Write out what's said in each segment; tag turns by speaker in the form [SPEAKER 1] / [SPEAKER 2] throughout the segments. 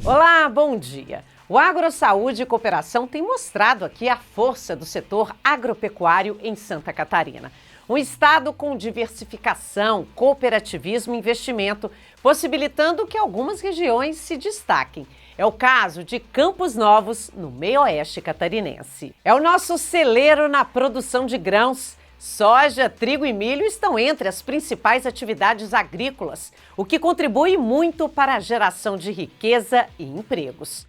[SPEAKER 1] Olá, bom dia. O AgroSaúde e Cooperação tem mostrado aqui a força do setor agropecuário em Santa Catarina. Um estado com diversificação, cooperativismo e investimento, possibilitando que algumas regiões se destaquem. É o caso de Campos Novos, no meio-oeste catarinense. É o nosso celeiro na produção de grãos. Soja, trigo e milho estão entre as principais atividades agrícolas, o que contribui muito para a geração de riqueza e empregos.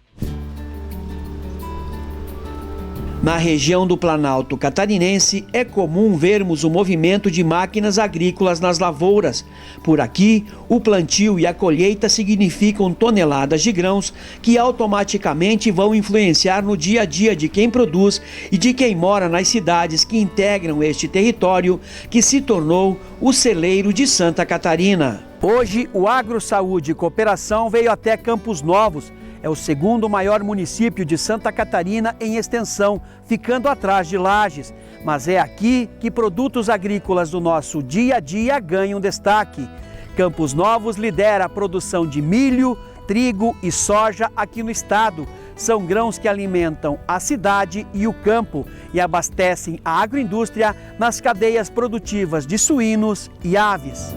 [SPEAKER 2] Na região do Planalto Catarinense, é comum vermos o movimento de máquinas agrícolas nas lavouras. Por aqui, o plantio e a colheita significam toneladas de grãos que automaticamente vão influenciar no dia a dia de quem produz e de quem mora nas cidades que integram este território, que se tornou o celeiro de Santa Catarina. Hoje, o AgroSaúde e Cooperação veio até Campos Novos. É o segundo maior município de Santa Catarina em extensão, ficando atrás de Lages. Mas é aqui que produtos agrícolas do nosso dia a dia ganham destaque. Campos Novos lidera a produção de milho, trigo e soja aqui no estado. São grãos que alimentam a cidade e o campo e abastecem a agroindústria nas cadeias produtivas de suínos e aves.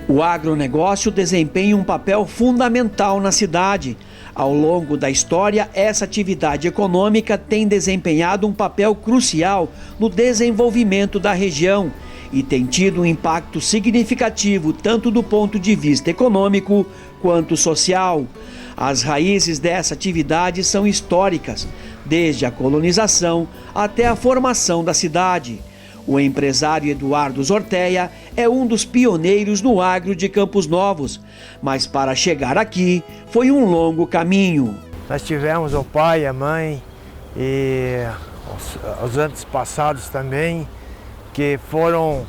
[SPEAKER 2] O agronegócio desempenha um papel fundamental na cidade. Ao longo da história, essa atividade econômica tem desempenhado um papel crucial no desenvolvimento da região e tem tido um impacto significativo tanto do ponto de vista econômico quanto social. As raízes dessa atividade são históricas, desde a colonização até a formação da cidade. O empresário Eduardo Zorteia é um dos pioneiros no agro de Campos Novos, mas para chegar aqui foi um longo caminho.
[SPEAKER 3] Nós tivemos o pai, a mãe e os antepassados também, que foram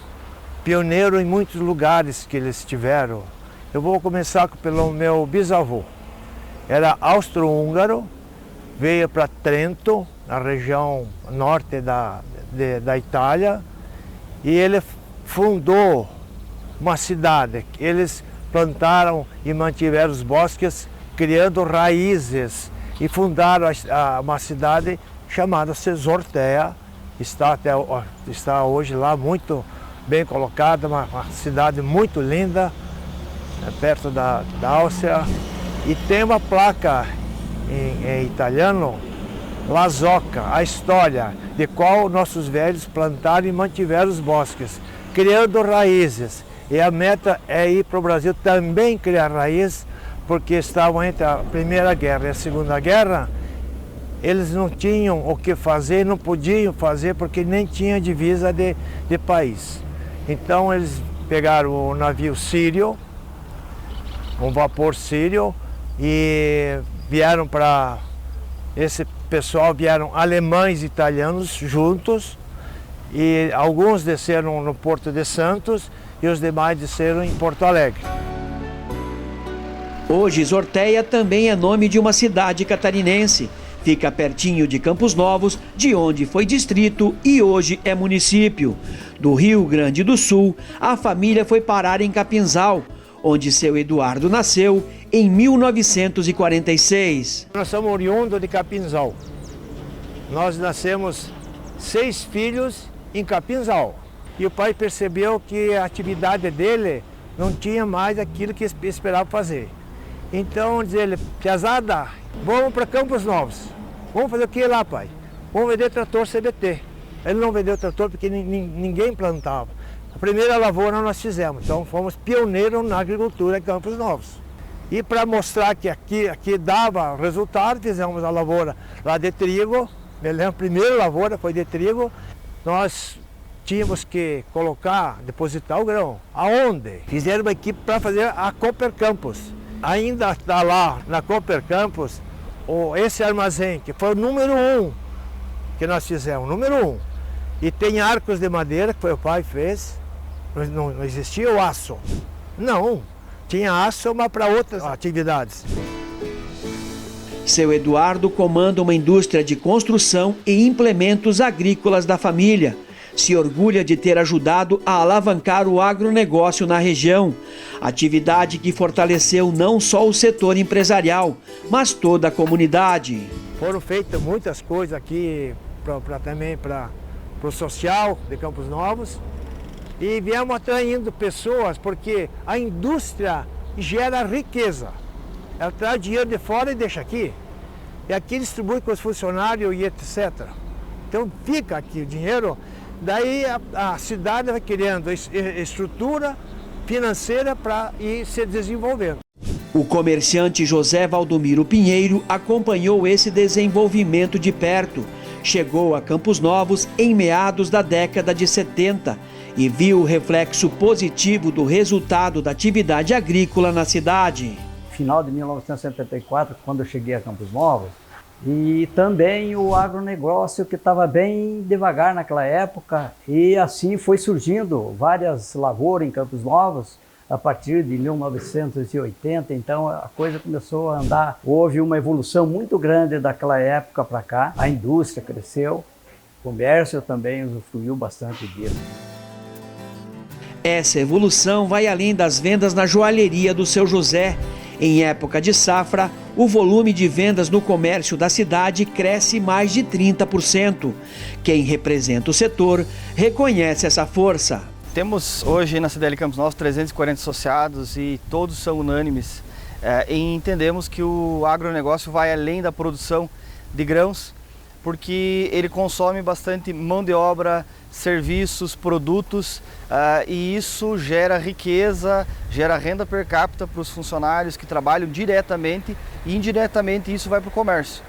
[SPEAKER 3] pioneiros em muitos lugares que eles tiveram. Eu vou começar pelo meu bisavô. Era austro-húngaro, veio para Trento, na região norte da Itália, e ele fundou uma cidade. Eles plantaram e mantiveram os bosques, criando raízes, e fundaram uma cidade chamada Zorteia. Está hoje lá muito bem colocada, uma cidade muito linda, perto da Áustria, e tem uma placa em italiano, La Zocca, a história de qual nossos velhos plantaram e mantiveram os bosques, criando raízes. E a meta é ir para o Brasil também criar raízes, porque estavam entre a Primeira Guerra e a Segunda Guerra, eles não tinham o que fazer, não podiam fazer, porque nem tinha divisa de país. Então eles pegaram o navio sírio, um vapor sírio, e vieram para... Esse pessoal vieram alemães e italianos juntos, e alguns desceram no Porto de Santos e os demais desceram em Porto Alegre.
[SPEAKER 2] Hoje, Zorteia também é nome de uma cidade catarinense. Fica pertinho de Campos Novos, de onde foi distrito e hoje é município. Do Rio Grande do Sul, a família foi parar em Capinzal, onde seu Eduardo nasceu em 1946.
[SPEAKER 3] Nós somos oriundos de Capinzal. Nós nascemos 6 filhos em Capinzal. E o pai percebeu que a atividade dele não tinha mais aquilo que esperava fazer. Então diz ele: piazada, vamos para Campos Novos. Vamos fazer o que lá, pai? Vamos vender trator CBT. Ele não vendeu trator porque ninguém plantava. A primeira lavoura nós fizemos, então fomos pioneiros na agricultura em Campos Novos. E para mostrar que aqui dava resultado, fizemos a lavoura lá de trigo. Me lembro, a primeira lavoura foi de trigo. Nós tínhamos que depositar o grão. Aonde? Fizeram uma equipe para fazer a Cooper Campos. Ainda está lá na Cooper Campos esse armazém, que foi o número 1 que nós fizemos, número 1. E tem arcos de madeira, que foi o pai que fez. Não existia o aço. Não, tinha aço, mas para outras atividades.
[SPEAKER 2] Seu Eduardo comanda uma indústria de construção e implementos agrícolas da família. se orgulha de ter ajudado a alavancar o agronegócio na região, atividade que fortaleceu não só o setor empresarial, mas toda a comunidade.
[SPEAKER 3] Foram feitas muitas coisas aqui também para o social de Campos Novos e viemos atraindo pessoas porque a indústria gera riqueza. Ela traz dinheiro de fora e deixa aqui. E aqui distribui com os funcionários e etc. Então fica aqui o dinheiro, daí a cidade vai criando estrutura financeira para ir se desenvolvendo.
[SPEAKER 2] O comerciante José Valdomiro Pinheiro acompanhou esse desenvolvimento de perto. Chegou a Campos Novos em meados da década de 70 e viu o reflexo positivo do resultado da atividade agrícola na cidade.
[SPEAKER 4] Final de 1974, quando eu cheguei a Campos Novos, e também o agronegócio que estava bem devagar naquela época, e assim foi surgindo várias lavouras em Campos Novos a partir de 1980, então a coisa começou a andar. Houve uma evolução muito grande daquela época para cá, a indústria cresceu, o comércio também usufruiu bastante disso.
[SPEAKER 2] Essa evolução vai além das vendas na joalheria do seu José. Em época de safra, o volume de vendas no comércio da cidade cresce mais de 30%. Quem representa o setor reconhece essa força.
[SPEAKER 5] Temos hoje na CDL Campos Novos 340 associados e todos são unânimes e entendemos que o agronegócio vai além da produção de grãos, porque ele consome bastante mão de obra, serviços, produtos e isso gera riqueza, gera renda per capita para os funcionários que trabalham diretamente e indiretamente isso vai para o comércio.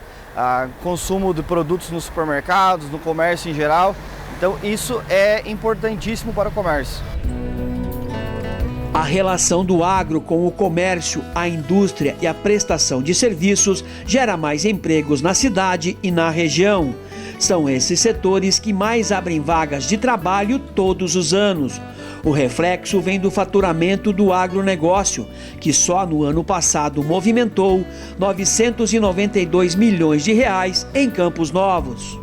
[SPEAKER 5] Consumo de produtos nos supermercados, no comércio em geral, então isso é importantíssimo para o comércio.
[SPEAKER 2] A relação do agro com o comércio, a indústria e a prestação de serviços gera mais empregos na cidade e na região. São esses setores que mais abrem vagas de trabalho todos os anos. O reflexo vem do faturamento do agronegócio, que só no ano passado movimentou 992 milhões de reais em Campos Novos.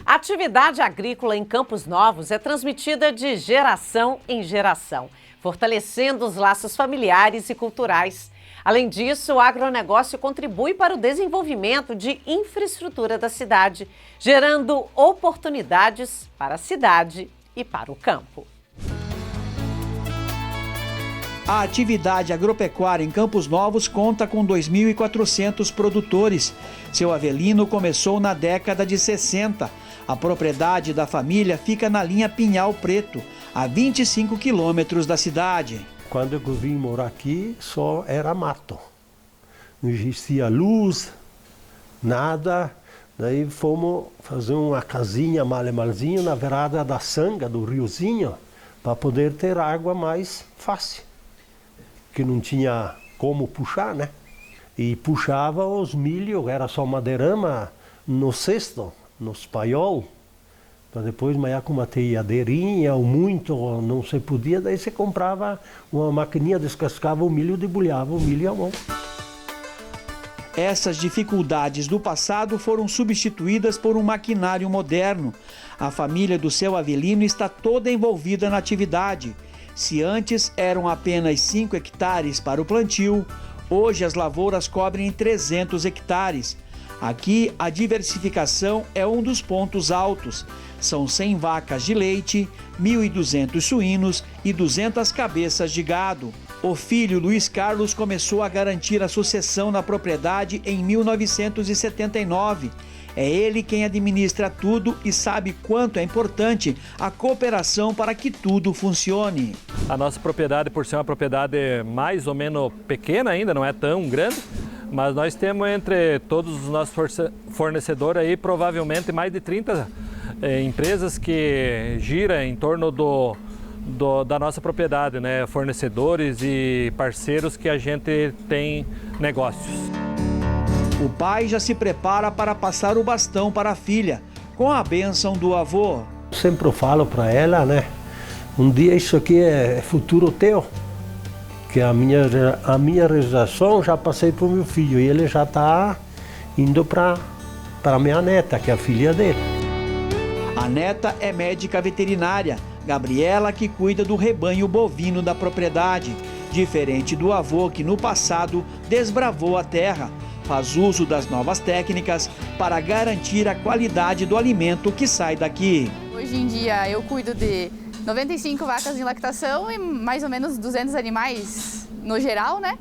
[SPEAKER 1] A atividade agrícola em Campos Novos é transmitida de geração em geração, fortalecendo os laços familiares e culturais. Além disso, o agronegócio contribui para o desenvolvimento de infraestrutura da cidade, gerando oportunidades para a cidade e para o campo.
[SPEAKER 2] A atividade agropecuária em Campos Novos conta com 2.400 produtores. Seu Avelino começou na década de 60. A propriedade da família fica na linha Pinhal Preto, a 25 quilômetros da cidade.
[SPEAKER 6] Quando eu vim morar aqui, só era mato. Não existia luz, nada. Daí fomos fazer uma casinha malemalzinho na beirada da sanga, do riozinho, para poder ter água mais fácil. Que não tinha como puxar, né? E puxava os milho, era só madeirama no cesto, nos paiol. Para depois maiar com uma teiadeirinha ou muito, não se podia, daí você comprava uma maquininha, descascava o milho, debulhava o milho à mão.
[SPEAKER 2] Essas dificuldades do passado foram substituídas por um maquinário moderno. A família do seu Avelino está toda envolvida na atividade. Se antes eram apenas 5 hectares para o plantio, hoje as lavouras cobrem 300 hectares. Aqui, a diversificação é um dos pontos altos. São 100 vacas de leite, 1.200 suínos e 200 cabeças de gado. O filho Luiz Carlos começou a garantir a sucessão na propriedade em 1979. É ele quem administra tudo e sabe quanto é importante a cooperação para que tudo funcione.
[SPEAKER 7] A nossa propriedade, por ser uma propriedade mais ou menos pequena ainda, não é tão grande, mas nós temos entre todos os nossos fornecedores aí provavelmente mais de 30 empresas que giram em torno da nossa propriedade, né? Fornecedores e parceiros que a gente tem negócios.
[SPEAKER 2] O pai já se prepara para passar o bastão para a filha, com a bênção do avô.
[SPEAKER 6] Sempre eu falo para ela, né? Um dia isso aqui é futuro teu. Que a minha realização já passei para o meu filho e ele já está indo para minha neta, que é a filha dele.
[SPEAKER 2] A neta é médica veterinária, Gabriela, que cuida do rebanho bovino da propriedade. Diferente do avô, que no passado desbravou a terra, faz uso das novas técnicas para garantir a qualidade do alimento que sai daqui.
[SPEAKER 8] Hoje em dia eu cuido de 95 vacas em lactação e mais ou menos 200 animais no geral, né?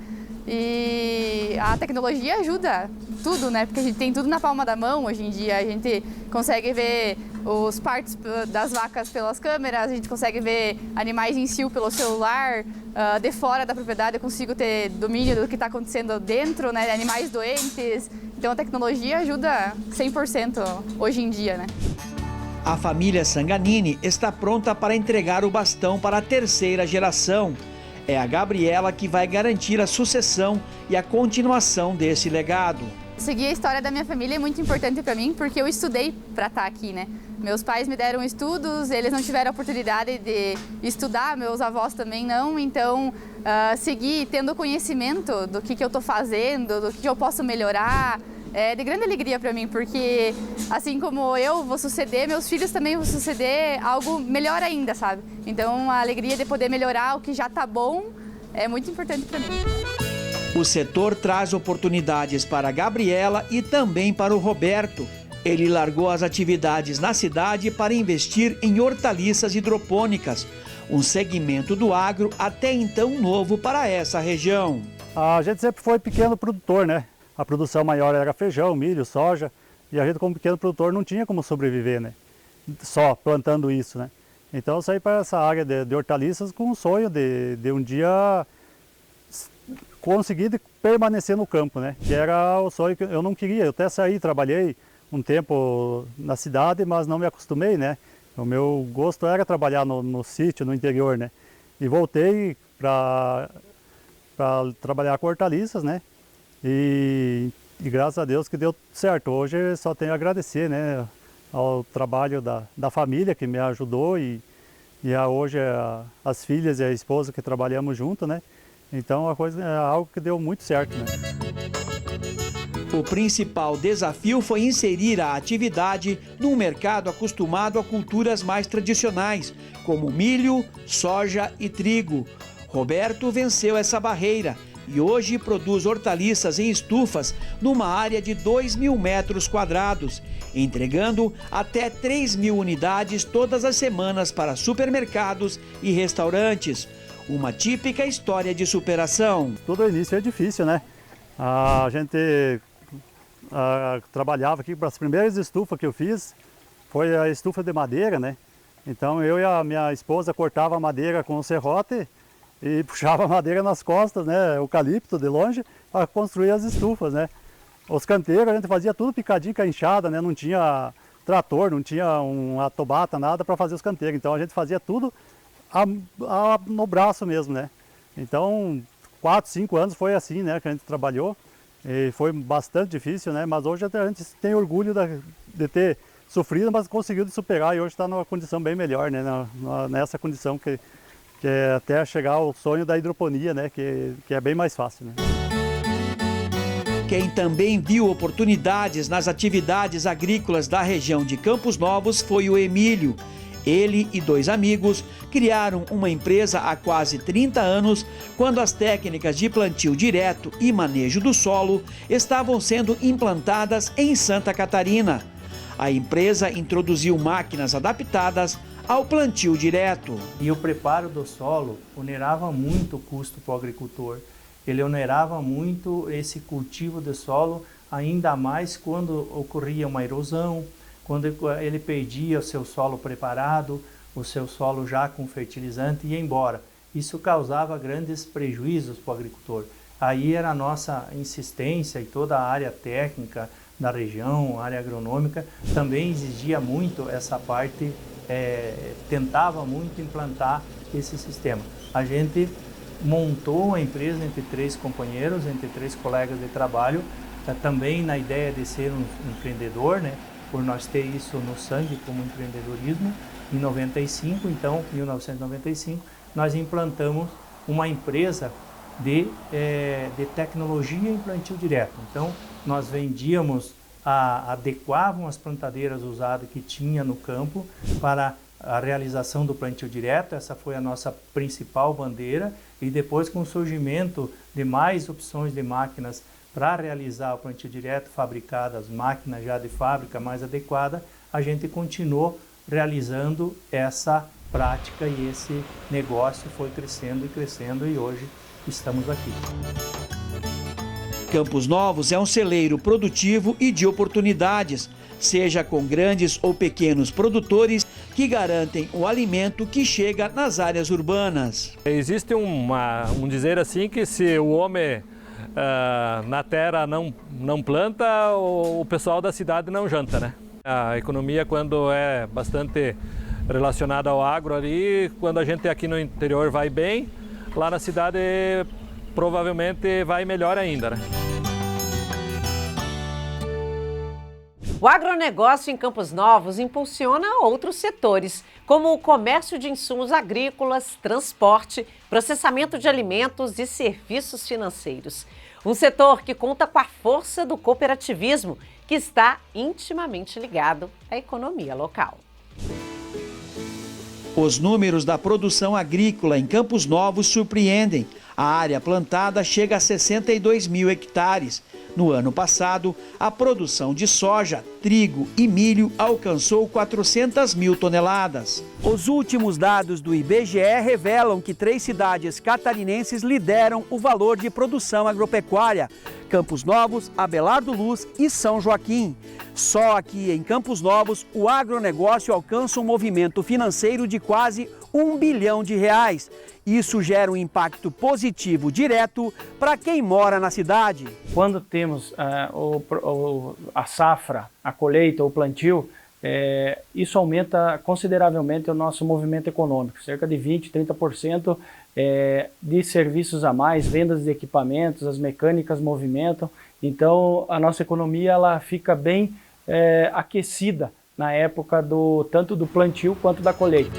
[SPEAKER 8] E a tecnologia ajuda tudo, né? Porque a gente tem tudo na palma da mão hoje em dia. A gente consegue ver os partos das vacas pelas câmeras, a gente consegue ver animais em cio pelo celular, de fora da propriedade eu consigo ter domínio do que está acontecendo dentro, né? Animais doentes. Então a tecnologia ajuda 100% hoje em dia, né?
[SPEAKER 2] A família Sanganini está pronta para entregar o bastão para a terceira geração. É a Gabriela que vai garantir a sucessão e a continuação desse legado.
[SPEAKER 8] Seguir a história da minha família é muito importante para mim, porque eu estudei para estar aqui, né? Meus pais me deram estudos, eles não tiveram a oportunidade de estudar, meus avós também não, então seguir tendo conhecimento do que eu estou fazendo, do que eu posso melhorar, é de grande alegria para mim, porque assim como eu vou suceder, meus filhos também vão suceder algo melhor ainda, sabe? Então a alegria de poder melhorar o que já está bom é muito importante para mim.
[SPEAKER 2] O setor traz oportunidades para a Gabriela e também para o Roberto. Ele largou as atividades na cidade para investir em hortaliças hidropônicas, um segmento do agro até então novo para essa região.
[SPEAKER 9] A gente sempre foi pequeno produtor, né? A produção maior era feijão, milho, soja, e a gente como pequeno produtor não tinha como sobreviver, né? Só plantando isso, né? Então eu saí para essa área de hortaliças com o sonho de um dia conseguir permanecer no campo, né? Que era o sonho que eu não queria. Eu até saí, trabalhei um tempo na cidade, mas não me acostumei, né? O meu gosto era trabalhar no sítio, no interior, né? E voltei para trabalhar com hortaliças, né? E graças a Deus que deu certo. Hoje só tenho a agradecer, né, ao trabalho da família que me ajudou e hoje as filhas e a esposa que trabalhamos junto, né? Então a coisa é algo que deu muito certo, né?
[SPEAKER 2] O principal desafio foi inserir a atividade num mercado acostumado a culturas mais tradicionais, como milho, soja e trigo. Roberto venceu essa barreira e hoje produz hortaliças em estufas numa área de 2.000 metros quadrados, entregando até 3.000 unidades todas as semanas para supermercados e restaurantes. Uma típica história de superação.
[SPEAKER 9] Todo o início é difícil, né? A gente trabalhava aqui, para as primeiras estufas que eu fiz, foi a estufa de madeira, né? Então eu e a minha esposa cortava a madeira com o serrote e puxava a madeira nas costas, né, eucalipto de longe, para construir as estufas, né. Os canteiros a gente fazia tudo picadinho com a enxada, né, não tinha trator, não tinha uma tobata, nada para fazer os canteiros, então a gente fazia tudo no braço mesmo, né. Então 4, 5 anos foi assim, né, que a gente trabalhou e foi bastante difícil, né, mas hoje a gente tem orgulho de ter sofrido, mas conseguiu superar e hoje está numa condição bem melhor, né, nessa condição que é até chegar ao sonho da hidroponia, né, que é bem mais fácil, né?
[SPEAKER 2] Quem também viu oportunidades nas atividades agrícolas da região de Campos Novos foi o Emílio. Ele e 2 amigos criaram uma empresa há quase 30 anos, quando as técnicas de plantio direto e manejo do solo estavam sendo implantadas em Santa Catarina. A empresa introduziu máquinas adaptadas ao plantio direto.
[SPEAKER 10] E o preparo do solo onerava muito o custo para o agricultor. Ele onerava muito esse cultivo de solo, ainda mais quando ocorria uma erosão, quando ele perdia o seu solo preparado, o seu solo já com fertilizante e ia embora. Isso causava grandes prejuízos para o agricultor. Aí era a nossa insistência e toda a área técnica da região, a área agronômica, também exigia muito essa parte, tentava muito implantar esse sistema. A gente montou a empresa entre 3 companheiros, entre 3 colegas de trabalho, também na ideia de ser um empreendedor, né? Por nós ter isso no sangue como empreendedorismo. Em 1995, nós implantamos uma empresa de tecnologia em plantio direto. Então, nós vendíamos, adequavam as plantadeiras usadas que tinha no campo para a realização do plantio direto. Essa foi a nossa principal bandeira, e depois, com o surgimento de mais opções de máquinas para realizar o plantio direto, fabricadas, máquinas já de fábrica mais adequada, a gente continuou realizando essa prática, e esse negócio foi crescendo e crescendo, e hoje estamos aqui.
[SPEAKER 2] Campos Novos é um celeiro produtivo e de oportunidades, seja com grandes ou pequenos produtores que garantem o alimento que chega nas áreas urbanas.
[SPEAKER 7] Existe um dizer assim que se o homem na terra não planta, o pessoal da cidade não janta, né? A economia, quando é bastante relacionada ao agro ali, quando a gente aqui no interior vai bem, lá na cidade provavelmente vai melhor ainda, né?
[SPEAKER 1] O agronegócio em Campos Novos impulsiona outros setores, como o comércio de insumos agrícolas, transporte, processamento de alimentos e serviços financeiros. Um setor que conta com a força do cooperativismo, que está intimamente ligado à economia local.
[SPEAKER 2] Os números da produção agrícola em Campos Novos surpreendem. A área plantada chega a 62 mil hectares. No ano passado, a produção de soja, trigo e milho alcançou 400 mil toneladas. Os últimos dados do IBGE revelam que 3 cidades catarinenses lideram o valor de produção agropecuária: Campos Novos, Abelardo Luz e São Joaquim. Só aqui em Campos Novos, o agronegócio alcança um movimento financeiro de quase R$1 bilhão. Isso gera um impacto positivo direto para quem mora na cidade.
[SPEAKER 11] Quando temos a safra, a colheita, o plantio, isso aumenta consideravelmente o nosso movimento econômico, cerca de 20%, 30% de serviços a mais, vendas de equipamentos, as mecânicas movimentam. Então a nossa economia ela fica bem aquecida na época tanto do plantio quanto da colheita.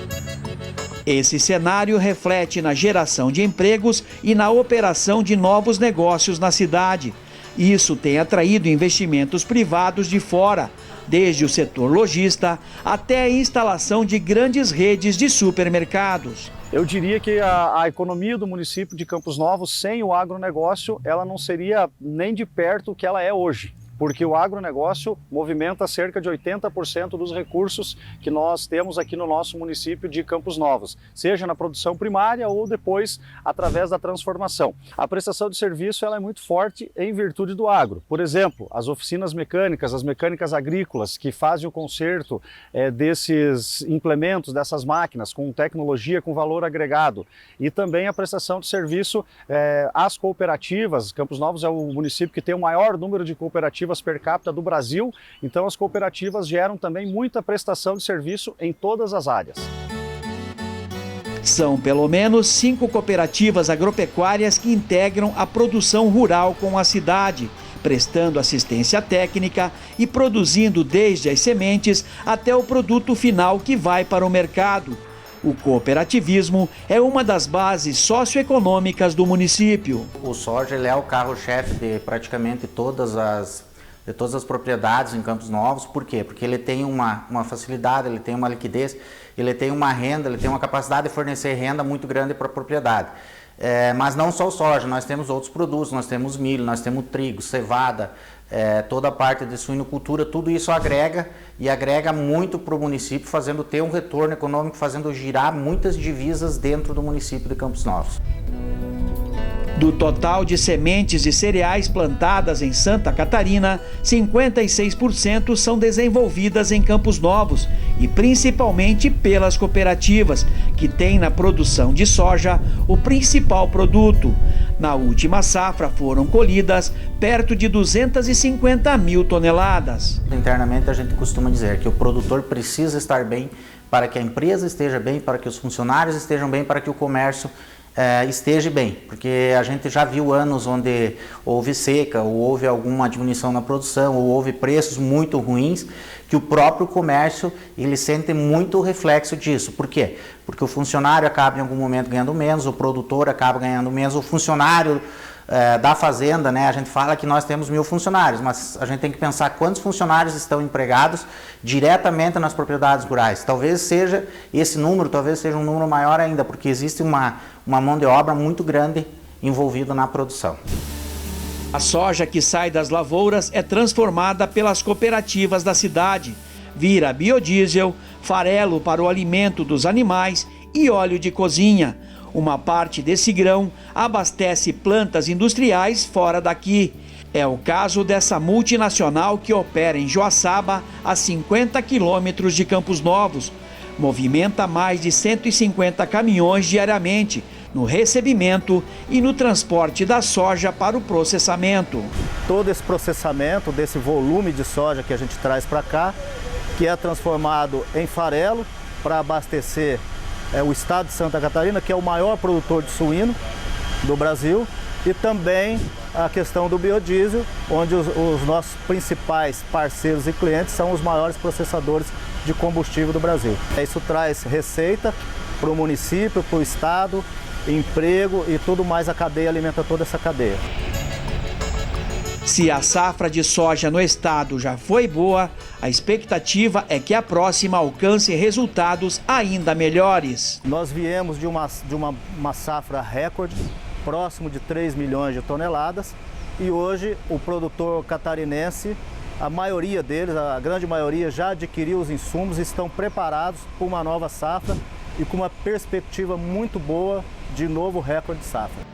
[SPEAKER 2] Esse cenário reflete na geração de empregos e na operação de novos negócios na cidade. Isso tem atraído investimentos privados de fora, desde o setor lojista até a instalação de grandes redes de supermercados.
[SPEAKER 12] Eu diria que a economia do município de Campos Novos, sem o agronegócio, ela não seria nem de perto o que ela é hoje. Porque o agronegócio movimenta cerca de 80% dos recursos que nós temos aqui no nosso município de Campos Novos, seja na produção primária ou depois através da transformação. A prestação de serviço ela é muito forte em virtude do agro. Por exemplo, as oficinas mecânicas, as mecânicas agrícolas que fazem o conserto desses implementos, dessas máquinas com tecnologia, com valor agregado, e também a prestação de serviço às cooperativas. Campos Novos é o município que tem o maior número de cooperativas per capita do Brasil, então as cooperativas geram também muita prestação de serviço em todas as áreas.
[SPEAKER 2] São pelo menos 5 cooperativas agropecuárias que integram a produção rural com a cidade, prestando assistência técnica e produzindo desde as sementes até o produto final que vai para o mercado. O cooperativismo é uma das bases socioeconômicas do município.
[SPEAKER 13] O soja ele é o carro-chefe de praticamente todas as propriedades em Campos Novos. Por quê? Porque ele tem uma facilidade, ele tem uma liquidez, ele tem uma renda, ele tem uma capacidade de fornecer renda muito grande para a propriedade. Mas não só o soja, nós temos outros produtos, nós temos milho, nós temos trigo, cevada, toda a parte de suinocultura, tudo isso agrega muito para o município, fazendo ter um retorno econômico, fazendo girar muitas divisas dentro do município de Campos Novos.
[SPEAKER 2] Do total de sementes e cereais plantadas em Santa Catarina, 56% são desenvolvidas em Campos Novos e principalmente pelas cooperativas, que têm na produção de soja o principal produto. Na última safra foram colhidas perto de 250 mil toneladas.
[SPEAKER 13] Internamente a gente costuma dizer que o produtor precisa estar bem para que a empresa esteja bem, para que os funcionários estejam bem, para que o comércio esteja bem, porque a gente já viu anos onde houve seca, ou houve alguma diminuição na produção, ou houve preços muito ruins, que o próprio comércio ele sente muito o reflexo disso. Por quê? Porque o funcionário acaba em algum momento ganhando menos, o produtor acaba ganhando menos, o funcionário da fazenda, né? A gente fala que nós temos 1000 funcionários, mas a gente tem que pensar quantos funcionários estão empregados diretamente nas propriedades rurais. Talvez seja esse número, talvez seja um número maior ainda, porque existe uma mão de obra muito grande envolvida na produção.
[SPEAKER 2] A soja que sai das lavouras é transformada pelas cooperativas da cidade, vira biodiesel, farelo para o alimento dos animais e óleo de cozinha. Uma parte desse grão abastece plantas industriais fora daqui. É o caso dessa multinacional que opera em Joaçaba, a 50 quilômetros de Campos Novos. Movimenta mais de 150 caminhões diariamente no recebimento e no transporte da soja para o processamento.
[SPEAKER 12] Todo esse processamento desse volume de soja que a gente traz para cá, que é transformado em farelo para abastecer o estado de Santa Catarina, que é o maior produtor de suíno do Brasil, e também a questão do biodiesel, onde os nossos principais parceiros e clientes são os maiores processadores de combustível do Brasil. Isso traz receita para o município, para o estado, emprego e tudo mais, a cadeia alimenta toda essa cadeia.
[SPEAKER 2] Se a safra de soja no estado já foi boa, a expectativa é que a próxima alcance resultados ainda melhores.
[SPEAKER 12] Nós viemos de uma safra recorde, próximo de 3 milhões de toneladas, e hoje o produtor catarinense, a maioria deles, a grande maioria, já adquiriu os insumos e estão preparados para uma nova safra e com uma perspectiva muito boa de novo recorde de safra.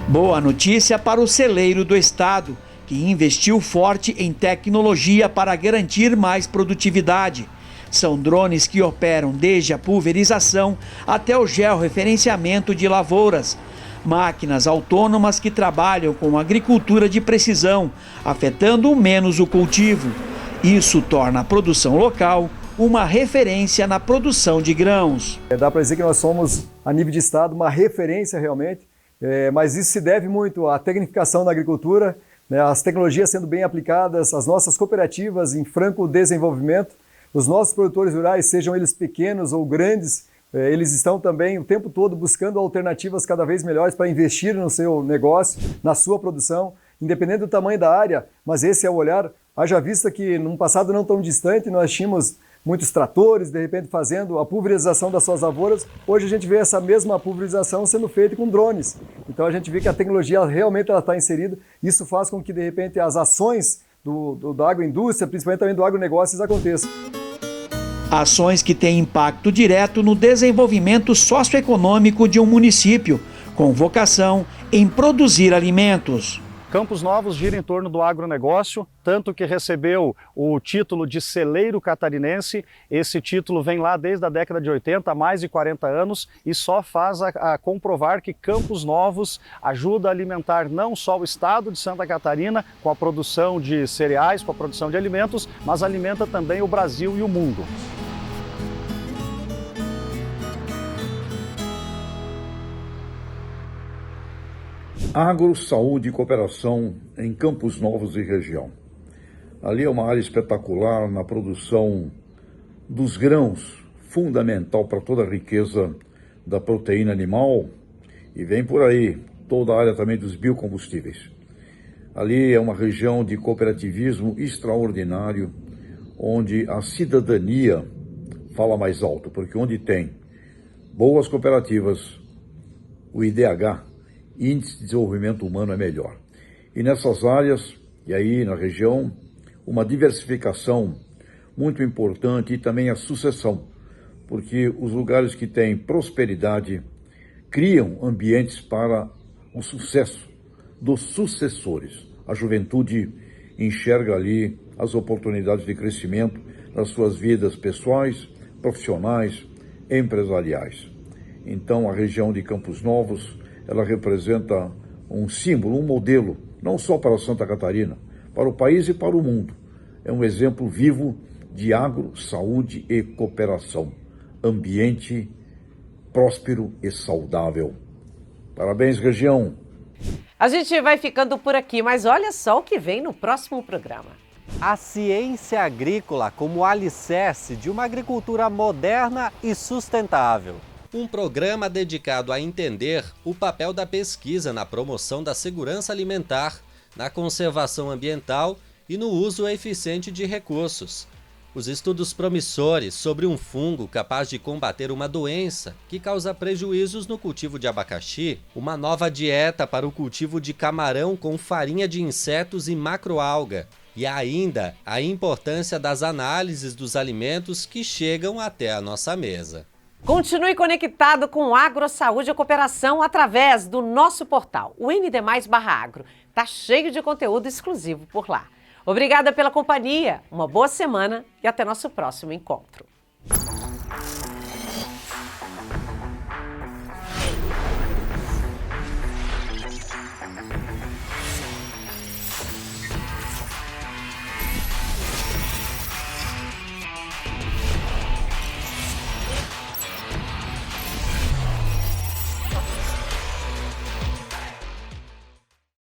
[SPEAKER 2] Boa notícia para o celeiro do estado, que investiu forte em tecnologia para garantir mais produtividade. São drones que operam desde a pulverização até o georreferenciamento de lavouras. Máquinas autônomas que trabalham com agricultura de precisão, afetando menos o cultivo. Isso torna a produção local uma referência na produção de grãos.
[SPEAKER 14] Dá para dizer que nós somos, a nível de estado, uma referência realmente. Mas isso se deve muito à tecnificação da agricultura, né, as tecnologias sendo bem aplicadas, as nossas cooperativas em franco desenvolvimento, os nossos produtores rurais, sejam eles pequenos ou grandes, eles estão também o tempo todo buscando alternativas cada vez melhores para investir no seu negócio, na sua produção, independente do tamanho da área, mas esse é o olhar. Haja vista que num passado não tão distante nós tínhamos muitos tratores, de repente, fazendo a pulverização das suas lavouras. Hoje a gente vê essa mesma pulverização sendo feita com drones. Então a gente vê que a tecnologia realmente está inserida. Isso faz com que, de repente, as ações da agroindústria, principalmente também do agronegócio, aconteçam.
[SPEAKER 2] Ações que têm impacto direto no desenvolvimento socioeconômico de um município, com vocação em produzir alimentos.
[SPEAKER 12] Campos Novos gira em torno do agronegócio, tanto que recebeu o título de celeiro catarinense. Esse título vem lá desde a década de 80, há mais de 40 anos, e só faz a comprovar que Campos Novos ajuda a alimentar não só o estado de Santa Catarina com a produção de cereais, com a produção de alimentos, mas alimenta também o Brasil e o mundo.
[SPEAKER 15] Agro, saúde e cooperação em Campos Novos e região. Ali é uma área espetacular na produção dos grãos, fundamental para toda a riqueza da proteína animal, e vem por aí toda a área também dos biocombustíveis. Ali é uma região de cooperativismo extraordinário, onde a cidadania fala mais alto, porque onde tem boas cooperativas, o IDH, Índice de Desenvolvimento Humano, é melhor. E nessas áreas, e aí na região, uma diversificação muito importante e também a sucessão, porque os lugares que têm prosperidade criam ambientes para o sucesso dos sucessores. A juventude enxerga ali as oportunidades de crescimento nas suas vidas pessoais, profissionais, empresariais. Então a região de Campos Novos, ela representa um símbolo, um modelo, não só para Santa Catarina, para o país e para o mundo. É um exemplo vivo de agro, saúde e cooperação. Ambiente próspero e saudável Parabéns, região.
[SPEAKER 1] A gente vai ficando por aqui, mas olha só o que vem no próximo programa.
[SPEAKER 16] A ciência agrícola como alicerce de uma agricultura moderna e sustentável.
[SPEAKER 17] Um programa dedicado a entender o papel da pesquisa na promoção da segurança alimentar, na conservação ambiental e no uso eficiente de recursos. Os estudos promissores sobre um fungo capaz de combater uma doença que causa prejuízos no cultivo de abacaxi, uma nova dieta para o cultivo de camarão com farinha de insetos e macroalga, e ainda a importância das análises dos alimentos que chegam até a nossa mesa.
[SPEAKER 1] Continue conectado com AgroSaúde e Cooperação através do nosso portal, o ND+/Agro. Tá cheio de conteúdo exclusivo por lá. Obrigada pela companhia, uma boa semana e até nosso próximo encontro.